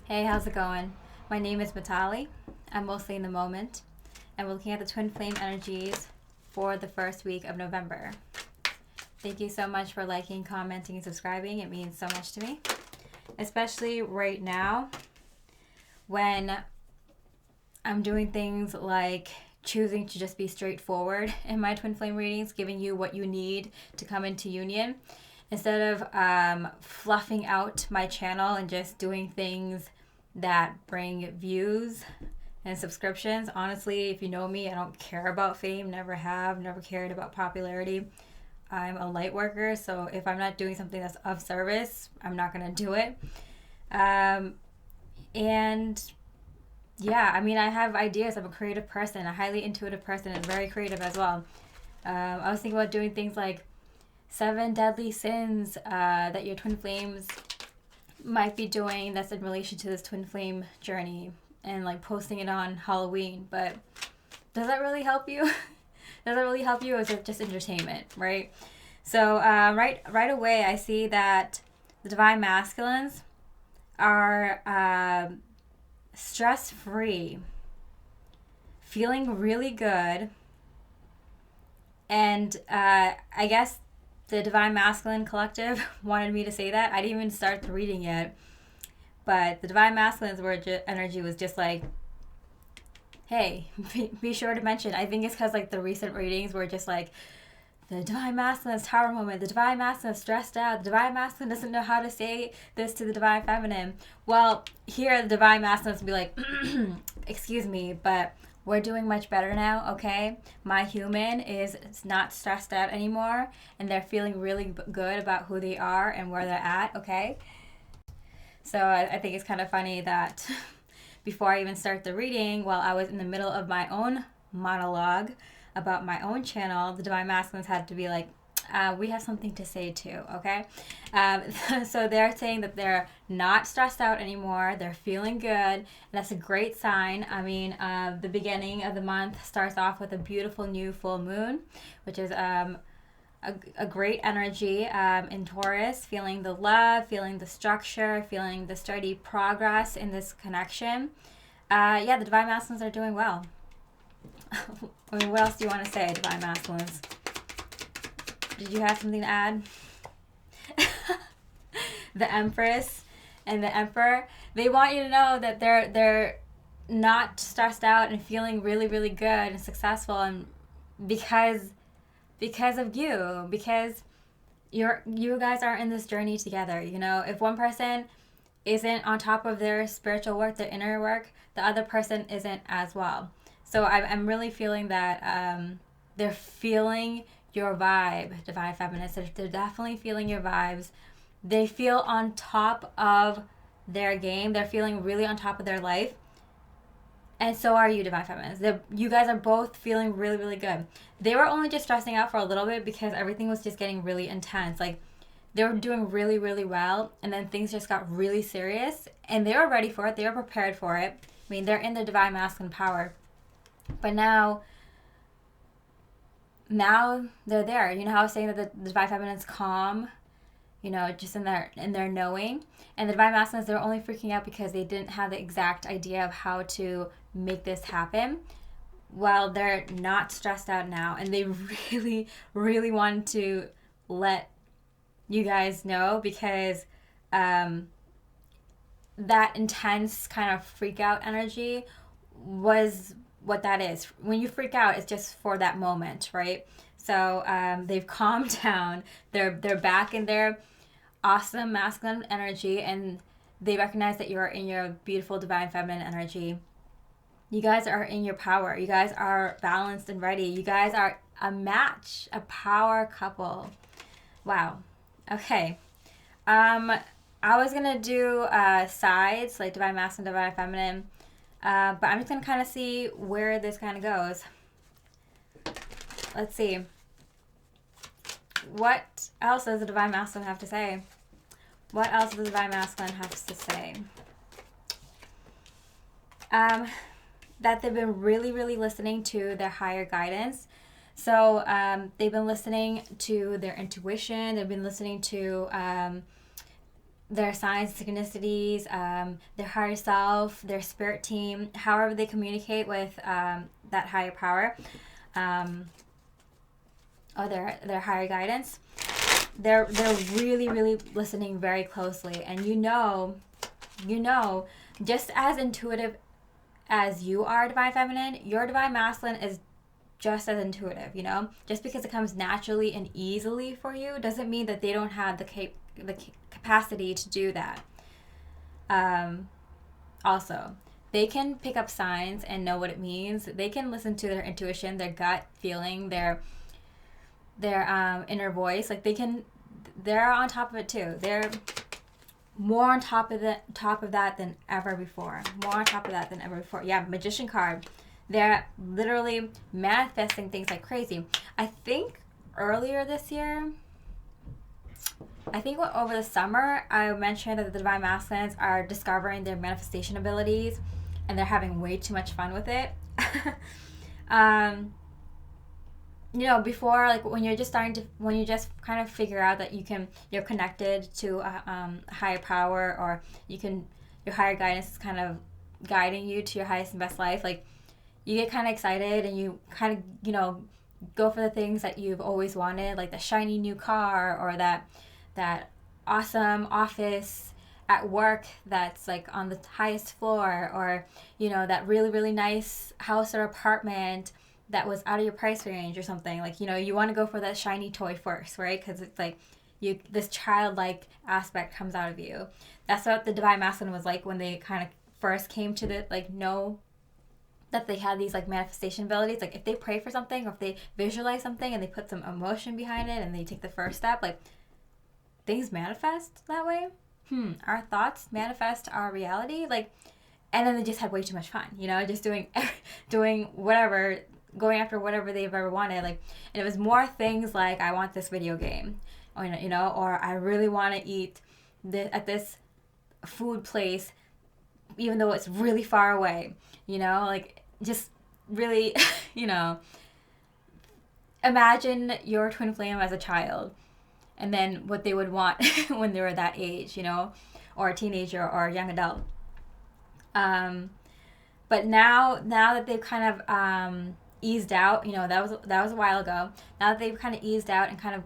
Hey, how's it going? My name is Matali. I'm mostly in the moment, and we're looking at the twin flame energies for the first week of November. Thank you so much for liking, commenting, and subscribing. It means so much to me, especially right now when I'm doing things like choosing to just be straightforward in my twin flame readings, giving you what you need to come into union instead of fluffing out my channel and just doing things that bring views and subscriptions. Honestly, if you know me, I don't care about fame, never have, never cared about popularity. I'm a light worker, so if I'm not doing something that's of service, I'm not going to do it. And yeah, I mean, I have ideas. I'm a creative person, a highly intuitive person, and very creative as well. I was thinking about doing things like 7 deadly sins that your twin flames might be doing that's in relation to this twin flame journey, and like posting it on Halloween. But does that really help you? Does that really help you, or is it just entertainment, right? So right away, I see that the divine masculines are stress free, feeling really good, and I guess the Divine Masculine Collective wanted me to say that. I didn't even start the reading yet, but the Divine Masculine's energy was just like, hey, be sure to mention. I think it's because like the recent readings were just like, the Divine Masculine is Tower Moment, the Divine Masculine is stressed out, the Divine Masculine doesn't know how to say this to the Divine Feminine. Well, here the Divine Masculines will be like, excuse me, but we're doing much better now, okay? My human is not stressed out anymore, and they're feeling really good about who they are and where they're at, okay? So I think it's kind of funny that before I even start the reading, while I was in the middle of my own monologue about my own channel, the Divine Masculines had to be like, we have something to say too, okay? So they're saying that they're not stressed out anymore. They're feeling good. And that's a great sign. I mean, the beginning of the month starts off with a beautiful new full moon, which is a great energy in Taurus, feeling the love, feeling the structure, feeling the steady progress in this connection. Yeah, the Divine Masculines are doing well. I mean, what else do you want to say, Divine Masculines? Did you have something to add? The Empress and the Emperor, they want you to know that they're not stressed out and feeling really, really good and successful, and because of you, because you guys are in this journey together. You know, if one person isn't on top of their spiritual work, their inner work, the other person isn't as well. So I'm really feeling that they're feeling your vibe, Divine Feminists. They're definitely feeling your vibes. They feel on top of their game. They're feeling really on top of their life. And so are you, Divine Feminists. You guys are both feeling really, really good. They were only just stressing out for a little bit because everything was just getting really intense. Like, they were doing really, really well, and then things just got really serious, and they were ready for it. They were prepared for it. I mean, they're in the Divine Masculine power. But now they're there. You know how I was saying that the Divine Feminine is calm, you know, just in their knowing. And the Divine Masculines, they're only freaking out because they didn't have the exact idea of how to make this happen. Well, they're not stressed out now, and they really, really want to let you guys know, because that intense kind of freak out energy was what that is. When you freak out, it's just for that moment, right? So they've calmed down. They're back in their awesome masculine energy, and they recognize that you're in your beautiful divine feminine energy. You guys are in your power. You guys are balanced and ready. You guys are a match, a power couple. Wow. Okay. I was gonna do sides, like divine masculine, divine feminine, but I'm just gonna kind of see where this kind of goes. Let's see. What else does the divine masculine have to say? What else does the divine masculine have to say? That they've been really, really listening to their higher guidance. So they've been listening to their intuition. They've been listening to their signs, synchronicities, their higher self, their spirit team, however they communicate with that higher power, or their higher guidance. They're really, really listening very closely, and just as intuitive as you are, divine feminine, your divine masculine is just as intuitive. Just because it comes naturally and easily for you doesn't mean that they don't have the capacity to do that. Also, they can pick up signs and know what it means. They can listen to their intuition, their gut feeling, their inner voice. Like they're on top of it too. They're more on top of that than ever before. Yeah, Magician card. They're literally manifesting things like crazy. I think earlier this year, over the summer, I mentioned that the divine masculines are discovering their manifestation abilities, and they're having way too much fun with it. Before, like when you just kind of figure out that you're connected to a higher power, or your higher guidance is kind of guiding you to your highest and best life. Like you get kind of excited, and you kind of go for the things that you've always wanted, like the shiny new car, or that awesome office at work that's like on the highest floor, or that really, really nice house or apartment that was out of your price range or something. Like you want to go for that shiny toy first, right? Because it's like this childlike aspect comes out of you. That's what the divine masculine was like when they kind of first came to know that they had these like manifestation abilities. Like if they pray for something, or if they visualize something and they put some emotion behind it and they take the first step, like things manifest that way. Our thoughts manifest our reality. Like, and then they just had way too much fun, just doing whatever, going after whatever they've ever wanted. Like, and it was more things like, I want this video game, or or I really want to eat at this food place, even though it's really far away. Like just really, imagine your twin flame as a child, and then what they would want when they were that age, or a teenager or a young adult. But now that they've kind of eased out, that was a while ago. Now that they've kind of eased out and kind of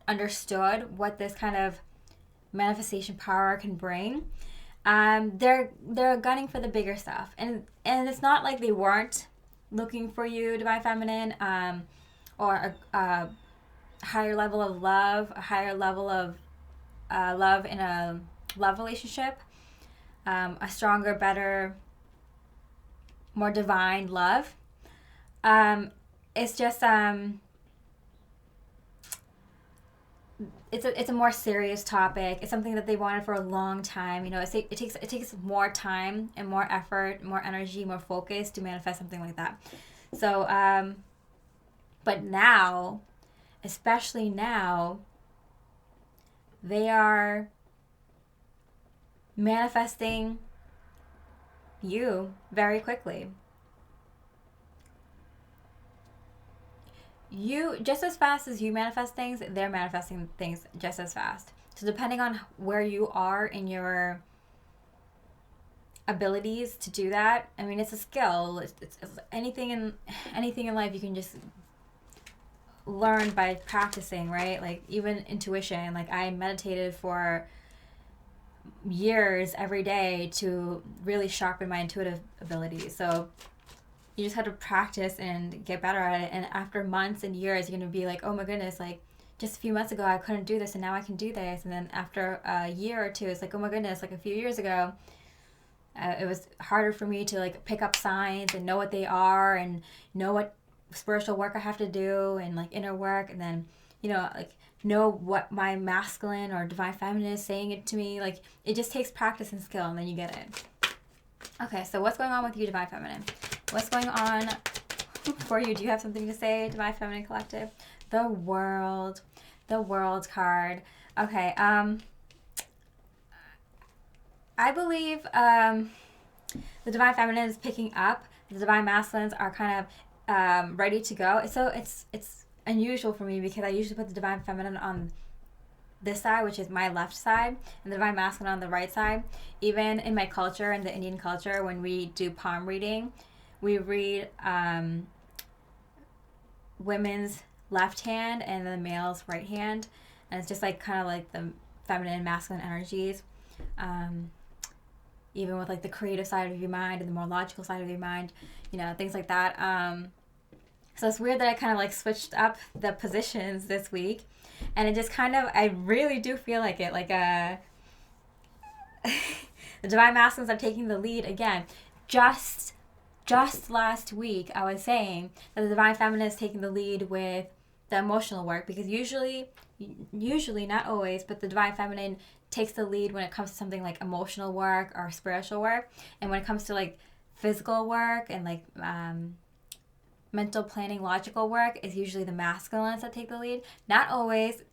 understood what this kind of manifestation power can bring, they're gunning for the bigger stuff, and it's not like they weren't looking for you, divine feminine, or a higher level of love, a higher level of love in a love relationship, a stronger, better, more divine love. It's just it's a more serious topic. It's something that they wanted for a long time. It takes more time and more effort, more energy, more focus to manifest something like that. So, but now, especially now, they are manifesting you very quickly. You, just as fast as you manifest things, they're manifesting things just as fast. So depending on where you are in your abilities to do that, I mean, it's a skill. It's anything in life you can just learn by practicing, right? Like even intuition. Like I meditated for years every day to really sharpen my intuitive abilities. So you just have to practice and get better at it. And after months and years, you're going to be like, oh my goodness, like just a few months ago I couldn't do this, and now I can do this. And then after a year or two, it's like, oh my goodness, like a few years ago, it was harder for me to like pick up signs and know what they are, and know what spiritual work I have to do, and like inner work, and then like know what my masculine or divine feminine is saying it to me. Like it just takes practice and skill, and then you get it. Okay, so what's going on with you, divine feminine? What's going on for you? Do you have something to say, divine feminine collective? The world card. Okay, I believe the divine feminine is picking up. The divine masculines are kind of ready to go. So it's unusual for me, because I usually put the divine feminine on this side, which is my left side, and the divine masculine on the right side. Even in my culture, in the Indian culture, when we do palm reading, we read women's left hand and the male's right hand, and it's just like kind of like the feminine and masculine energies. Even with like the creative side of your mind and the more logical side of your mind, things like that. So it's weird that I kind of like switched up the positions this week, and it just kind of, I really do feel like it, like the divine masculines are taking the lead again. Just last week, I was saying that the divine feminine is taking the lead with the emotional work, because usually, not always, but the divine feminine takes the lead when it comes to something like emotional work or spiritual work. And when it comes to like physical work and like mental planning, logical work, is usually the masculines that take the lead. Not always.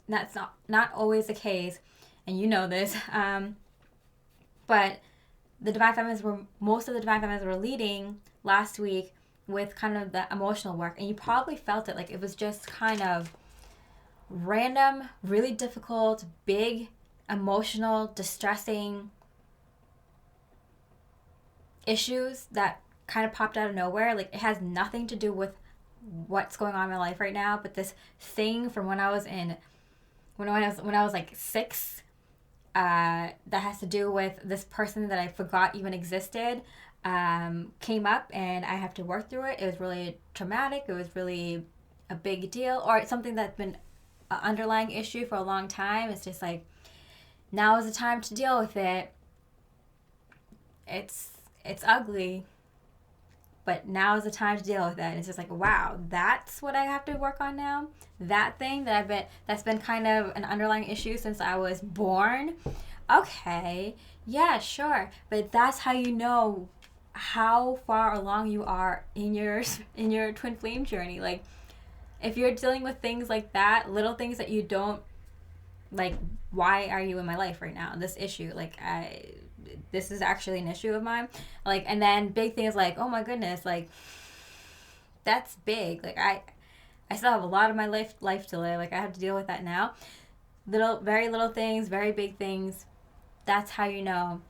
That's not always the case, and you know this. But most of the divine feminines were leading last week with kind of the emotional work, and you probably felt it. Like it was just kind of random, really difficult, big, emotional, distressing issues that kind of popped out of nowhere. Like it has nothing to do with what's going on in my life right now, but this thing from when I was like 6, that has to do with this person that I forgot even existed, came up, and I have to work through it. It was really traumatic. It was really a big deal, or it's something that's been an underlying issue for a long time. It's just like, now is the time to deal with it. It's ugly, but now is the time to deal with it. And it's just like, wow, that's what I have to work on now. That thing that's been kind of an underlying issue since I was born. Okay, yeah, sure, but that's how you know how far along you are in your twin flame journey. Like, if you're dealing with things like that, little things that you don't like, why are you in my life right now? This issue, like, this is actually an issue of mine. Like, and then big things like, oh my goodness, like, that's big. Like, I still have a lot of my life to live. Like, I have to deal with that now. Very little things, very big things. That's how you know,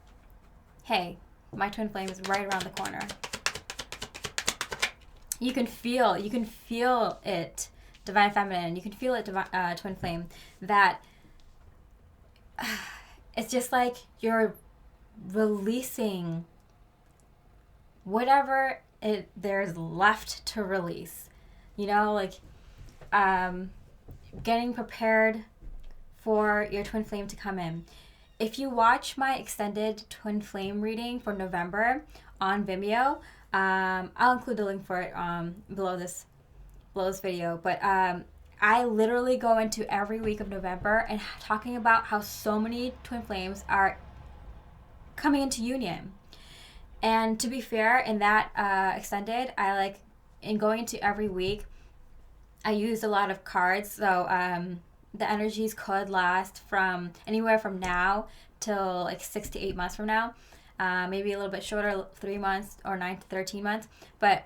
hey, my twin flame is right around the corner. You can feel it, divine feminine. You can feel it, twin flame. That it's just like you're releasing whatever there's left to release. Like getting prepared for your twin flame to come in. If you watch my extended twin flame reading for November on Vimeo, I'll include the link for it below this video. But I literally go into every week of November and talking about how so many twin flames are coming into union. And to be fair, in that extended, in going into every week, I used a lot of cards. So the energies could last from anywhere from now till like 6 to 8 months from now. Maybe a little bit shorter, 3 months or 9 to 13 months. But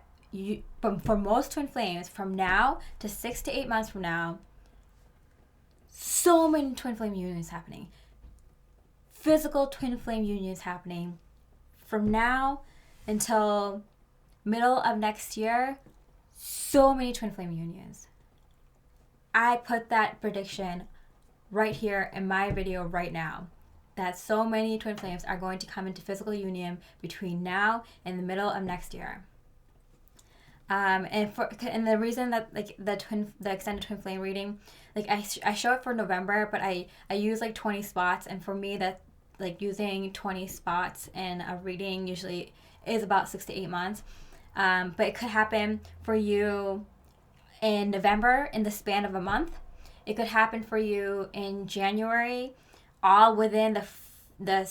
for most twin flames, from now to 6 to 8 months from now, so many twin flame unions happening. Physical twin flame unions happening. From now until middle of next year, so many twin flame unions. I put that prediction right here in my video right now, that so many twin flames are going to come into physical union between now and the middle of next year. And the reason that like the extended twin flame reading, like I show it for November, but I use like 20 spots, and for me that like using 20 spots in a reading usually is about 6 to 8 months. But it could happen for you in November in the span of a month. It could happen for you in January, all within the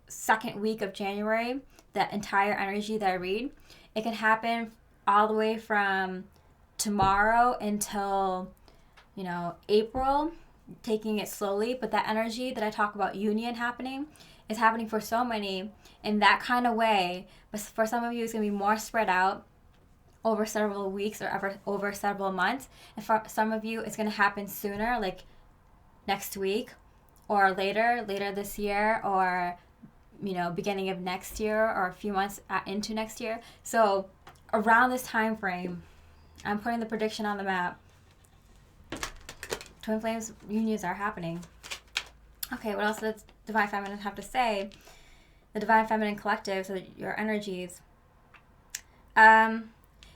second week of January, that entire energy that I read. It can happen all the way from tomorrow until, April, taking it slowly. But that energy that I talk about, union happening, is happening for so many in that kind of way. But for some of you, it's going to be more spread out over several weeks or over several months. And for some of you, it's going to happen sooner, like next week or later this year, or beginning of next year, or a few months into next year. So around this time frame, I'm putting the prediction on the map. Twin flames unions are happening. Okay, what else does Divine Feminine have to say? The Divine Feminine Collective, so your energies.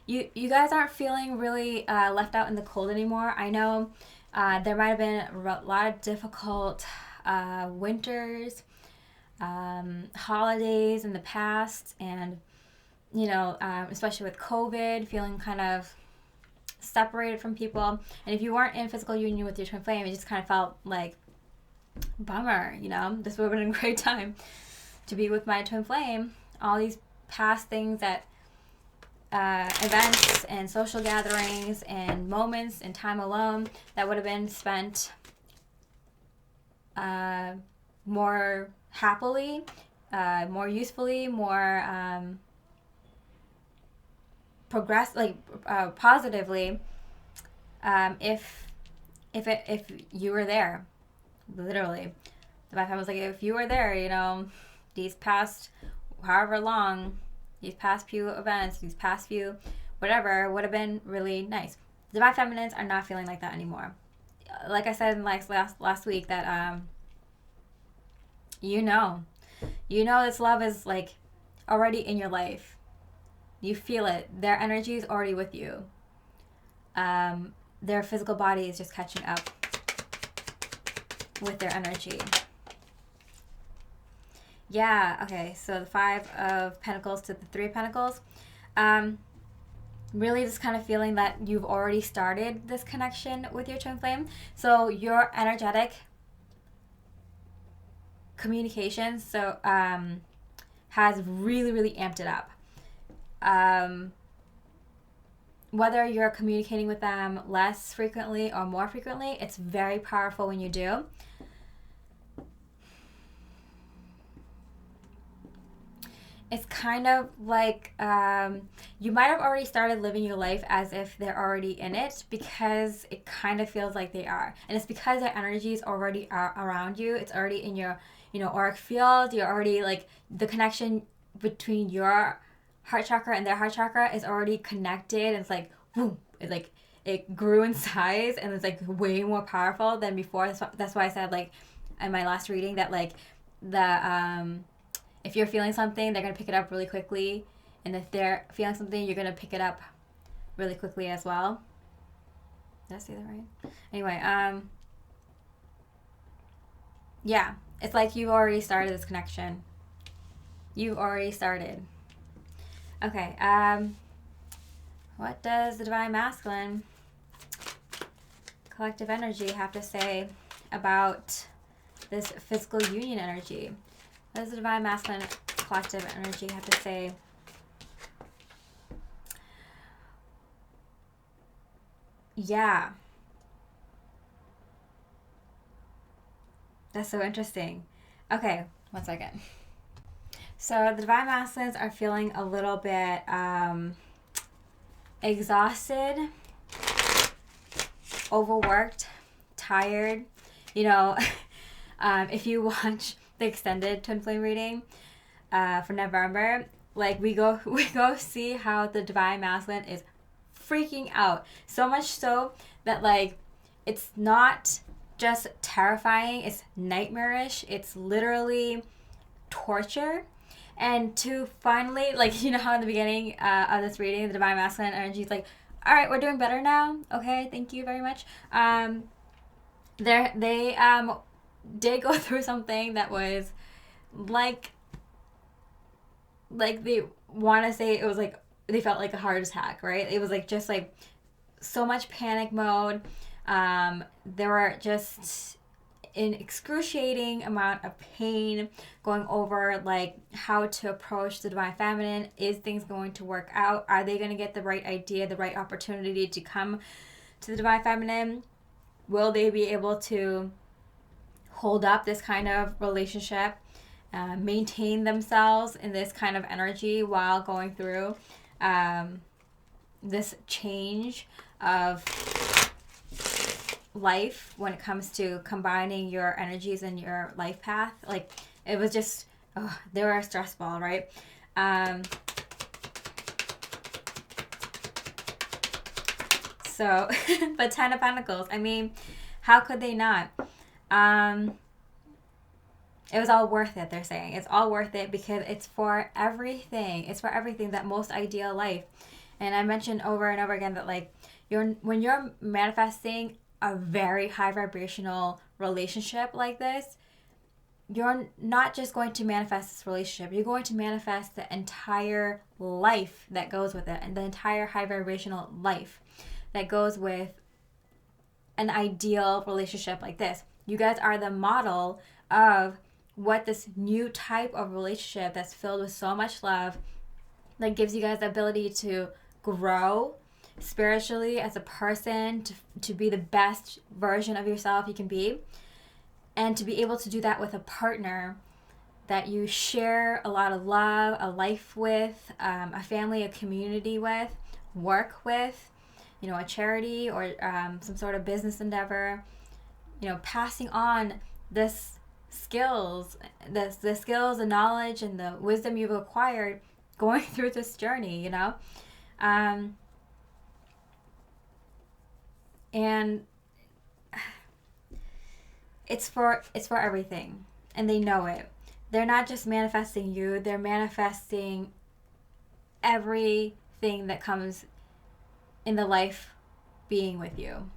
You guys aren't feeling really left out in the cold anymore. I know there might have been a lot of difficult winters, holidays in the past, and especially with COVID, feeling kind of separated from people. And if you weren't in physical union with your twin flame, it just kind of felt like bummer. This would have been a great time to be with my twin flame. All these past things that events and social gatherings and moments and time alone that would have been spent more happily, more usefully, more positively, if you were there, literally. My family was like, if you were there, these past however long, these past few events, these past few whatever would have been really nice. Divine Feminines are not feeling like that anymore. Like I said in last week, that this love is like already in your life. You feel it. Their energy is already with you. Their physical body is just catching up with their energy. Yeah, okay, so the 5 of Pentacles to the 3 of Pentacles. Really just kind of feeling that you've already started this connection with your twin flame. So your energetic communication has really, really amped it up. Whether you're communicating with them less frequently or more frequently, it's very powerful when you do. It's kind of like you might have already started living your life as if they're already in it, because it kind of feels like they are. And it's because their energy is already around you. It's already in your, auric field. You're already like, the connection between your heart chakra and their heart chakra is already connected. It's like, boom. It's like, it grew in size, and it's like way more powerful than before. That's why I said, like, in my last reading, that like if you're feeling something, they're going to pick it up really quickly. And if they're feeling something, you're going to pick it up really quickly as well. Did I say that right? Anyway, yeah. It's like you've already started this connection. You've already started. Okay, what does the Divine Masculine Collective Energy have to say about this physical union energy? What does the Divine Masculine Collective Energy have to say? Yeah. That's so interesting. Okay, 1 second. So the Divine Masculines are feeling a little bit exhausted, overworked, tired. If you watch the extended twin flame reading for November, like we go see how the Divine Masculine is freaking out, so much so that like it's not just terrifying, it's nightmarish, it's literally torture. And to finally, like, how in the beginning of this reading, the Divine Masculine energy is like, all right, we're doing better now, okay, thank you very much. They did go through something that was like they want to say it was like they felt like a heart attack, right? It was like just like so much panic mode. They were just in excruciating amount of pain, going over like how to approach the Divine Feminine. Is things going to work out? Are they going to get the right idea, the right opportunity to come to the Divine Feminine? Will they be able to hold up this kind of relationship, maintain themselves in this kind of energy while going through this change of life when it comes to combining your energies and your life path. Like, it was just, they were a stress ball, right? So, but 10 of Pentacles, I mean, how could they not? It was all worth it, they're saying. It's all worth it because it's for everything. It's for everything, that most ideal life. And I mentioned over and over again that, like, when you're manifesting a very high vibrational relationship like this, you're not just going to manifest this relationship. You're going to manifest the entire life that goes with it, and the entire high vibrational life that goes with an ideal relationship like this. You guys are the model of what this new type of relationship that's filled with so much love, that gives you guys the ability to grow spiritually as a person, to be the best version of yourself you can be, and to be able to do that with a partner that you share a lot of love, a life with, a family, a community with, work with, a charity or some sort of business endeavor, passing on this skills, the skills, the knowledge, and the wisdom you've acquired going through this journey, and it's for everything, and they know it. They're not just manifesting you, they're manifesting everything that comes in the life being with you.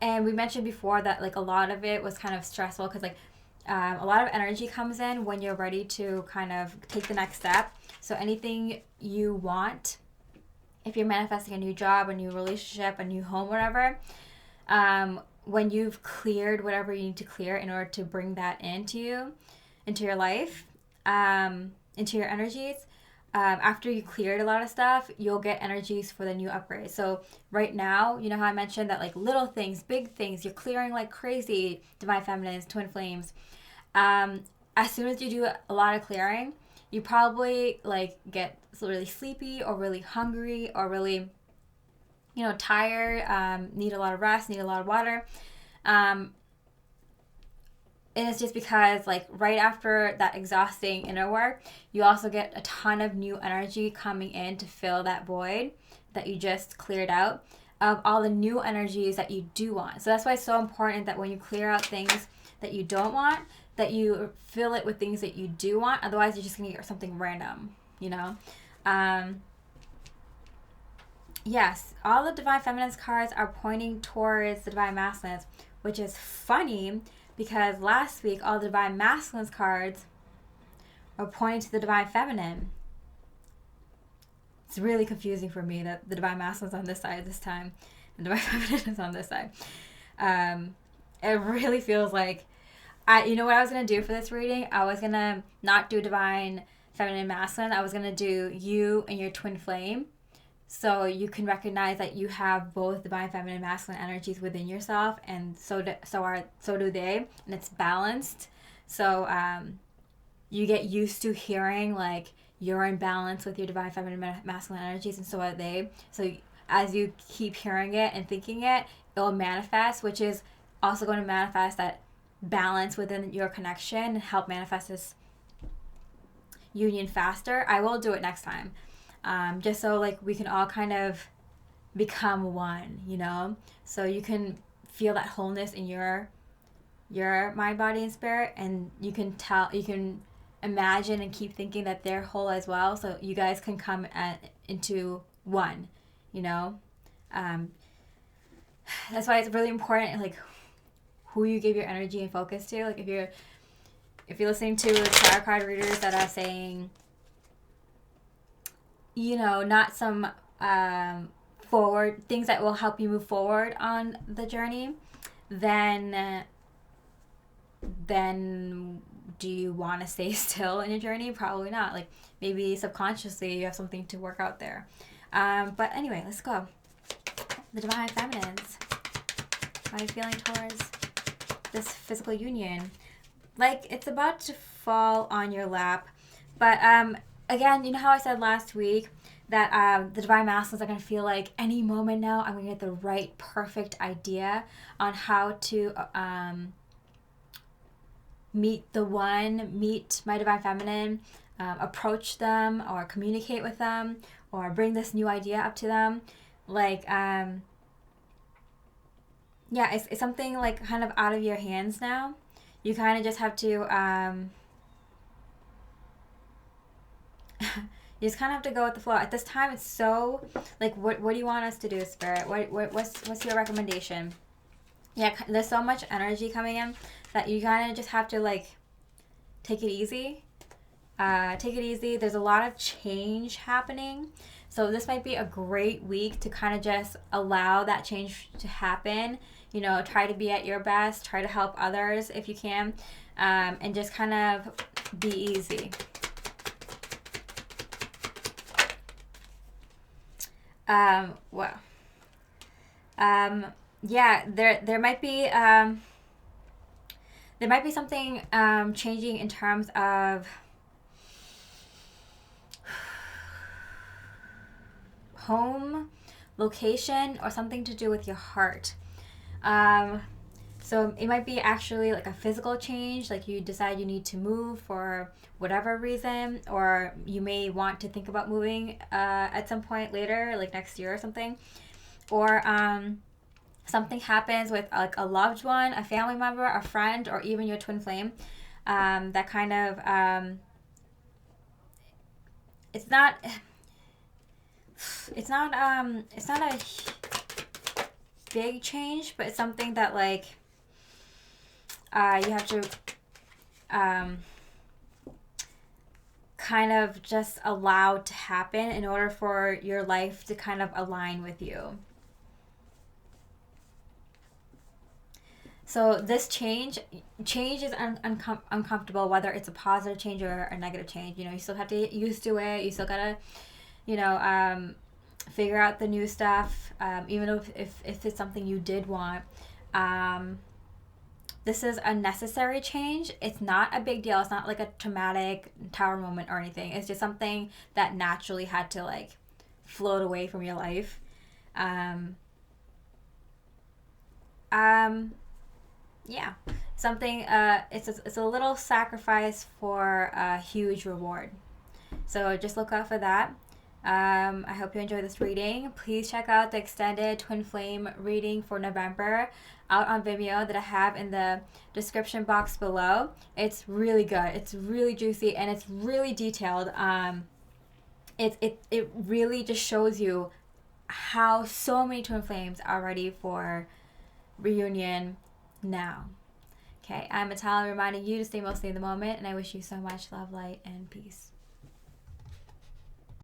And we mentioned before that, like, a lot of it was kind of stressful because, like, a lot of energy comes in when you're ready to kind of take the next step. So anything you want, if you're manifesting a new job, a new relationship, a new home, whatever, when you've cleared whatever you need to clear in order to bring that into your life, into your energies, after you cleared a lot of stuff, you'll get energies for the new upgrade. So right now, you know how I mentioned that, like, little things, big things, you're clearing like crazy, Divine Feminines, Twin Flames. As soon as you do a lot of clearing, you probably, like, get really sleepy or really hungry or really, tired, need a lot of rest, need a lot of water. And it's just because, like, right after that exhausting inner work, you also get a ton of new energy coming in to fill that void that you just cleared out of all the new energies that you do want. So that's why it's so important that when you clear out things that you don't want, that you fill it with things that you do want. Otherwise, you're just going to get something random, Yes, all the Divine Feminines cards are pointing towards the Divine Masculines, which is funny because last week all the Divine Masculines cards are pointing to the Divine Feminine. It's really confusing for me that the Divine Masculine is on this side this time and the Divine Feminine is on this side. It really feels like, you know what I was going to do for this reading? I was going to not do Divine Feminine Masculine. I was going to do you and your twin flame. So you can recognize that you have both Divine Feminine and Masculine energies within yourself, and so do they, and it's balanced. So you get used to hearing, like, you're in balance with your Divine Feminine and Masculine energies, and so are they. So as you keep hearing it and thinking it, it'll manifest, which is also going to manifest that balance within your connection and help manifest this union faster. I will do it next time. Just so, like, we can all kind of become one, so you can feel that wholeness in your mind, body, and spirit, and you can imagine and keep thinking that they're whole as well, so you guys can come into one, that's why it's really important, like, who you give your energy and focus to. Like, if you're listening to tarot card readers that are saying, not some forward things that will help you move forward on the journey, then do you want to stay still in your journey? Probably not. Like, maybe subconsciously you have something to work out there. But anyway, let's go. The Divine Feminines. How are you feeling towards this physical union? Like, it's about to fall on your lap, but again, you know how I said last week that the divine masculines are going to feel like any moment now I'm going to get the right perfect idea on how to meet my divine feminine, approach them or communicate with them or bring this new idea up to them. Like, it's something like kind of out of your hands now. You kind of just have to, you just kind of have to go with the flow. At this time, it's so, like, what do you want us to do, Spirit? What's your recommendation? Yeah, there's so much energy coming in that you kind of just have to, like, take it easy. Take it easy. There's a lot of change happening. So this might be a great week to kind of just allow that change to happen. You know, try to be at your best. Try to help others if you can. And just kind of be easy. Yeah, there might be something changing in terms of home, location, or something to do with your heart. So it might be actually like a physical change, like you decide you need to move for whatever reason, or you may want to think about moving at some point later, like next year or something. Or something happens with like a loved one, a family member, a friend, or even your twin flame. That kind of it's not a big change, but it's something that like you have to kind of just allow to happen in order for your life to kind of align with you. So this change is uncomfortable, whether it's a positive change or a negative change. You know, you still have to get used to it. You still gotta, figure out the new stuff, even if it's something you did want. This is a necessary change. It's not a big deal. It's not like a traumatic tower moment or anything. It's just something that naturally had to like float away from your life. Yeah, something. It's a little sacrifice for a huge reward. So just look out for that. I hope you enjoyed this reading. Please check out the extended Twin Flame reading for November out on Vimeo that I have in the description box below. It's really good. It's really juicy and it's really detailed. It really just shows you how so many Twin Flames are ready for reunion now. Okay, I'm Atala reminding you to stay mostly in the moment, and I wish you so much love, light, and peace.